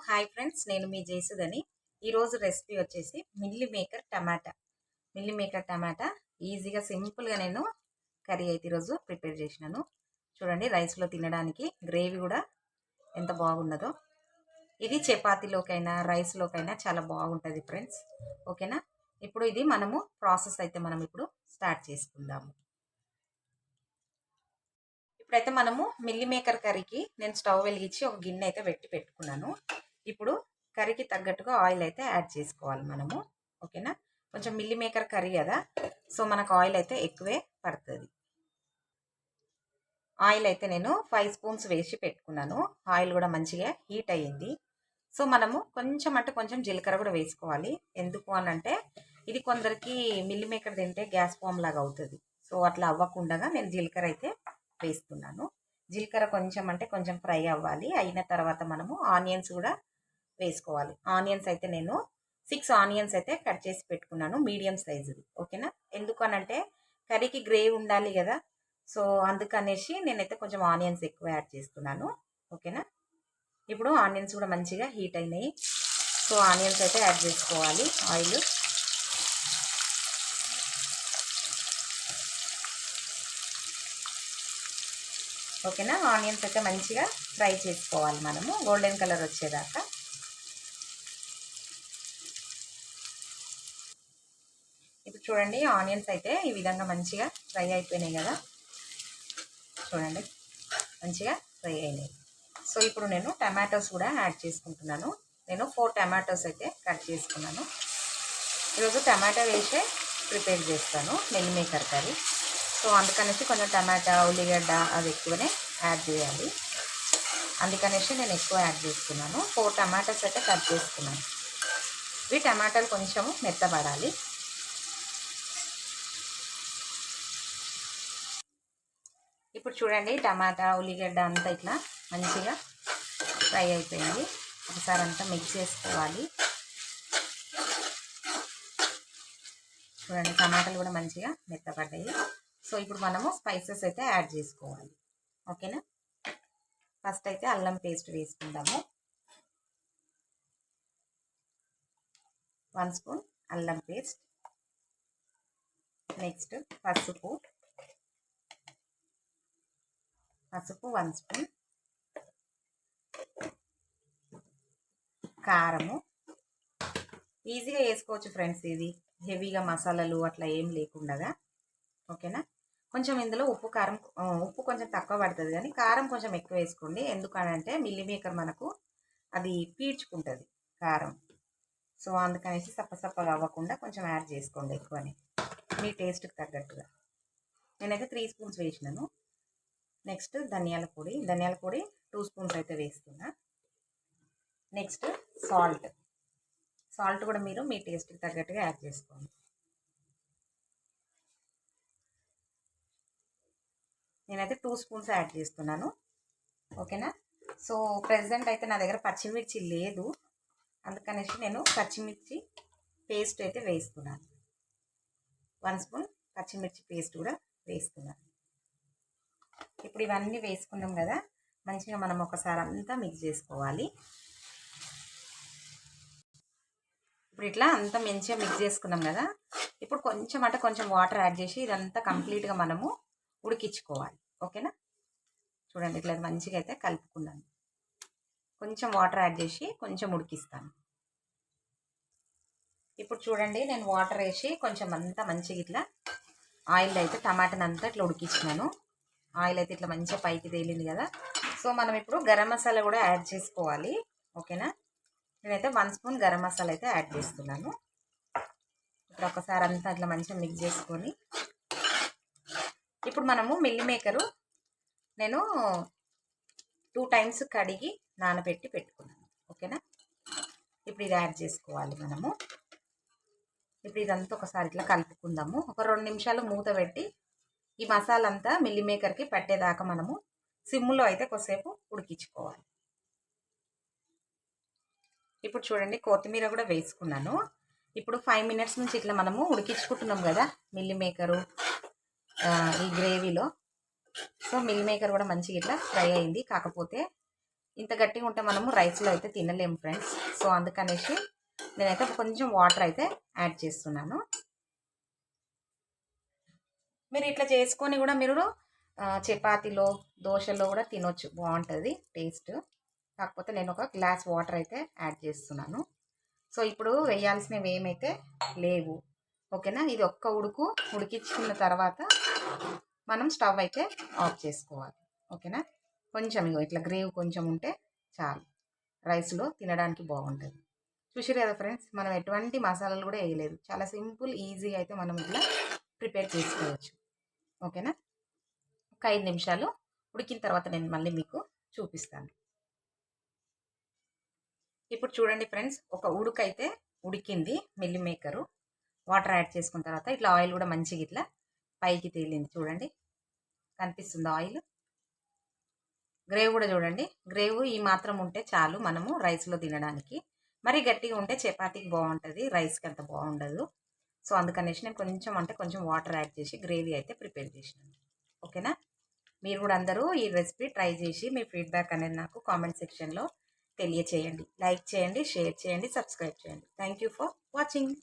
Hi friends, నేను మీ జయసుధని. ఈరోజు recipe వచ్చేసి మిల్లీ మేకర్ టమాటా ఈజీగా సింపుల్గా నేను కర్రీ అయితే ఈరోజు ప్రిపేర్ చేసినాను. చూడండి, రైస్లో తినడానికి గ్రేవీ కూడా ఎంత బాగున్నదో. ఇది చపాతీలోకైనా రైస్లోకైనా చాలా బాగుంటుంది ఫ్రెండ్స్. ఓకేనా? ఇప్పుడు ఇది ప్రాసెస్ అయితే మనం ఇప్పుడు స్టార్ట్ చేసుకుందాము. ఇప్పుడైతే మిల్లీ మేకర్ కర్రీకి నేను స్టవ్ వెలిగించి ఒక గిన్నె అయితే పెట్టుకున్నాను. ఇప్పుడు కర్రీకి తగ్గట్టుగా ఆయిల్ అయితే యాడ్ చేసుకోవాలి మనము. ఓకేనా? కొంచెం మిల్లీ మేకర్ కర్రీ కదా, సో మనకు ఆయిల్ అయితే ఎక్కువే పడుతుంది. ఆయిల్ అయితే నేను 5 స్పూన్స్ వేసి పెట్టుకున్నాను. ఆయిల్ కూడా మంచిగా హీట్ అయ్యింది. సో కొంచెం జీలకర్ర కూడా వేసుకోవాలి. ఎందుకు అనంటే ఇది కొందరికి మిల్లీ మేకర్ తింటే గ్యాస్ ఫామ్ లాగా అవుతుంది. సో అట్లా అవ్వకుండా నేను జీలకర్ర అయితే వేస్తున్నాను. జీలకర్ర కొంచెం ఫ్రై అవ్వాలి. అయిన తర్వాత మనము ఆనియన్స్ కూడా వేసుకోవాలి. ఆనియన్స్ అయితే నేను 6 ఆనియన్స్ అయితే కట్ చేసి పెట్టుకున్నాను, మీడియం సైజుది. ఓకేనా? ఎందుకు అనంటే కర్రీకి గ్రేవీ ఉండాలి కదా, సో అందుకనేసి నేనైతే కొంచెం ఆనియన్స్ ఎక్కువ యాడ్ చేస్తున్నాను. ఓకేనా? ఇప్పుడు ఆనియన్స్ కూడా మంచిగా హీట్ అయినాయి. సో ఆనియన్స్ అయితే యాడ్ చేసుకోవాలి. ఆయిల్ ఓకేనా? ఆనియన్స్ అయితే మంచిగా ఫ్రై చేసుకోవాలి మనము, గోల్డెన్ కలర్ వచ్చేదాకా. ఇప్పుడు చూడండి, ఆనియన్స్ అయితే ఈ విధంగా మంచిగా ఫ్రై అయిపోయినాయి కదా. చూడండి, మంచిగా ఫ్రై అయినాయి. సో ఇప్పుడు నేను టమాటోస్ కూడా యాడ్ చేసుకుంటున్నాను. నేను 4 టమాటోస్ అయితే కట్ చేసుకున్నాను. ఈరోజు టమాటా వేసే ప్రిపేర్ చేస్తాను మిల్ మేకర్ కర్రీ. సో అందుకనేసి కొంచెం టమాటా, ఉల్లిగడ్డ అది ఎక్కువనే యాడ్ చేయాలి. అందుకనేసి నేను ఎక్కువ యాడ్ చేస్తున్నాను. 4 టమాటాస్ అయితే కట్ చేసుకున్నాను. ఇవి టమాటాలు కొంచెము మెత్తబడాలి. ఇప్పుడు చూడండి, టమాటా, ఉల్లిగడ్డ అంతా ఇట్లా మంచిగా ఫ్రై అయిపోయింది. ఒకసారి అంతా మిక్స్ చేసుకోవాలి. చూడండి, టమాటాలు కూడా మంచిగా మెత్తపడ్డాయి. సో ఇప్పుడు మనము స్పైసెస్ అయితే యాడ్ చేసుకోవాలి. ఓకేనా? ఫస్ట్ అయితే అల్లం పేస్ట్ వేసుకుందాము. 1 స్పూన్ అల్లం పేస్ట్. నెక్స్ట్ పసుపు 1 స్పూన్. కారము ఈజీగా వేసుకోవచ్చు ఫ్రెండ్స్, ఇది హెవీగా మసాలాలు అట్లా ఏం లేకుండా. ఓకేనా? కొంచెం ఇందులో ఉప్పు కొంచెం తక్కువ పడుతుంది, కానీ కారం కొంచెం ఎక్కువ వేసుకోండి. ఎందుకనంటే మిల్లీ మేకర్ మనకు అది పీడ్చుకుంటుంది కారం. సో అందుకనేసి సప్పగా అవ్వకుండా కొంచెం యాడ్ చేసుకోండి ఎక్కువని, మీ టేస్ట్కి తగ్గట్టుగా. నేనైతే 3 స్పూన్స్ వేసినాను. నెక్స్ట్ ధనియాల పొడి 2 స్పూన్స్ అయితే వేస్తున్నా. నెక్స్ట్ సాల్ట్ కూడా మీరు మీ టేస్ట్కి తగ్గట్టుగా యాడ్ చేసుకోండి. నేనైతే 2 స్పూన్స్ యాడ్ చేస్తున్నాను. ఓకేనా? సో ప్రెసెంట్ అయితే నా దగ్గర పచ్చిమిర్చి లేదు, అందుకనేసి నేను పచ్చిమిర్చి పేస్ట్ అయితే వేస్తున్నాను. 1 స్పూన్ పచ్చిమిర్చి పేస్ట్ కూడా వేస్తున్నాను. ఇప్పుడు ఇవన్నీ వేసుకున్నాం కదా, మంచిగా మనం ఒకసారి అంతా మిక్స్ చేసుకోవాలి. ఇప్పుడు ఇట్లా అంతా మంచిగా మిక్స్ చేసుకున్నాం కదా, ఇప్పుడు కొంచెం వాటర్ యాడ్ చేసి ఇదంతా కంప్లీట్గా మనము ఉడికించుకోవాలి. ఓకేనా? చూడండి, ఇట్లా మంచిగా అయితే కలుపుకున్నాను. కొంచెం వాటర్ యాడ్ చేసి కొంచెం ఉడికిస్తాను. ఇప్పుడు చూడండి, నేను వాటర్ వేసి కొంచెం అంతా మంచిగా ఇట్లా ఆయిల్ అయితే టమాటాని అంతా ఇట్లా ఉడికించినాను. ఆయిల్ అయితే ఇట్లా మంచిగా పైకి తేలింది కదా. సో మనం ఇప్పుడు గరం మసాలా కూడా యాడ్ చేసుకోవాలి. ఓకేనా? నేనైతే 1 స్పూన్ గరం మసాలా అయితే యాడ్ చేస్తున్నాను. ఇప్పుడు ఒకసారి అంతా అట్లా మంచిగా మిక్స్ చేసుకొని, ఇప్పుడు మనము మిల్లీ మేకరు నేను 2 టైమ్స్ కడిగి నానబెట్టి పెట్టుకున్నాను. ఓకేనా? ఇప్పుడు ఇది యాడ్ చేసుకోవాలి మనము. ఇప్పుడు ఇదంతా ఒకసారి ఇట్లా కలుపుకుందాము. ఒక 2 నిమిషాలు మూత పెట్టి ఈ మసాలా అంతా మిల్లీ మేకర్కి పట్టేదాకా మనము సిమ్లో అయితే కొద్దిసేపు ఉడికించుకోవాలి. ఇప్పుడు చూడండి, కొత్తిమీర కూడా వేసుకున్నాను. ఇప్పుడు 5 మినిట్స్ నుంచి ఇట్లా మనము ఉడికించుకుంటున్నాం కదా మిల్లీ మేకరు ఈ గ్రేవీలో. సో మిల్ మేకర్ కూడా మంచిగా ఇట్లా ఫ్రై అయింది. కాకపోతే ఇంత గట్టిగా ఉంటే మనము రైస్లో అయితే తినలేము ఫ్రెండ్స్. సో అందుకనేసి నేనైతే కొంచెం వాటర్ అయితే యాడ్ చేస్తున్నాను. మీరు ఇట్లా చేసుకొని కూడా మీరు చపాతీలో దోశలో కూడా తినొచ్చు, బాగుంటుంది టేస్ట్. కాకపోతే నేను ఒక గ్లాస్ వాటర్ అయితే యాడ్ చేస్తున్నాను. సో ఇప్పుడు వేయాల్సినవి ఏమైతే లేవు, ఓకేనా. ఇది ఒక్క ఉడికించిన తర్వాత మనం స్టవ్ అయితే ఆఫ్ చేసుకోవాలి, ఓకేనా. కొంచెం ఇట్లా గ్రేవీ కొంచెం ఉంటే చాలు, రైస్లో తినడానికి బాగుంటుంది. చూసారు కదా ఫ్రెండ్స్, మనం ఎటువంటి మసాలాలు కూడా వేయలేదు, చాలా సింపుల్ ఈజీ అయితే మనం ఇట్లా ప్రిపేర్ చేసుకోవచ్చు, ఓకేనా. ఒక 5 నిమిషాలు ఉడికిన తర్వాత నేను మళ్ళీ మీకు చూపిస్తాను. ఇప్పుడు చూడండి ఫ్రెండ్స్, ఒక ఉడికైతే ఉడికింది మిల్ మేకరు. వాటర్ యాడ్ చేసుకున్న తర్వాత ఇట్లా ఆయిల్ కూడా మంచిగా ఇట్లా పైకి తేలింది, చూడండి కనిపిస్తుంది ఆయిల్. గ్రేవీ కూడా చూడండి, గ్రేవీ ఈ మాత్రం ఉంటే చాలు మనము రైస్లో తినడానికి. మరీ గట్టిగా ఉంటే చపాతీకి బాగుంటుంది, రైస్కి అంత బాగుండదు. సో అందుకనేసి నేను కొంచెం వాటర్ యాడ్ చేసి గ్రేవీ అయితే ప్రిపేర్ చేసినాను, ఓకేనా. మీరు కూడా అందరూ ఈ రెసిపీ ట్రై చేసి మీ ఫీడ్బ్యాక్ అనేది నాకు కామెంట్ సెక్షన్లో తెలియచేయండి. లైక్ చేయండి, షేర్ చేయండి, సబ్స్క్రైబ్ చేయండి. Thank you for watching.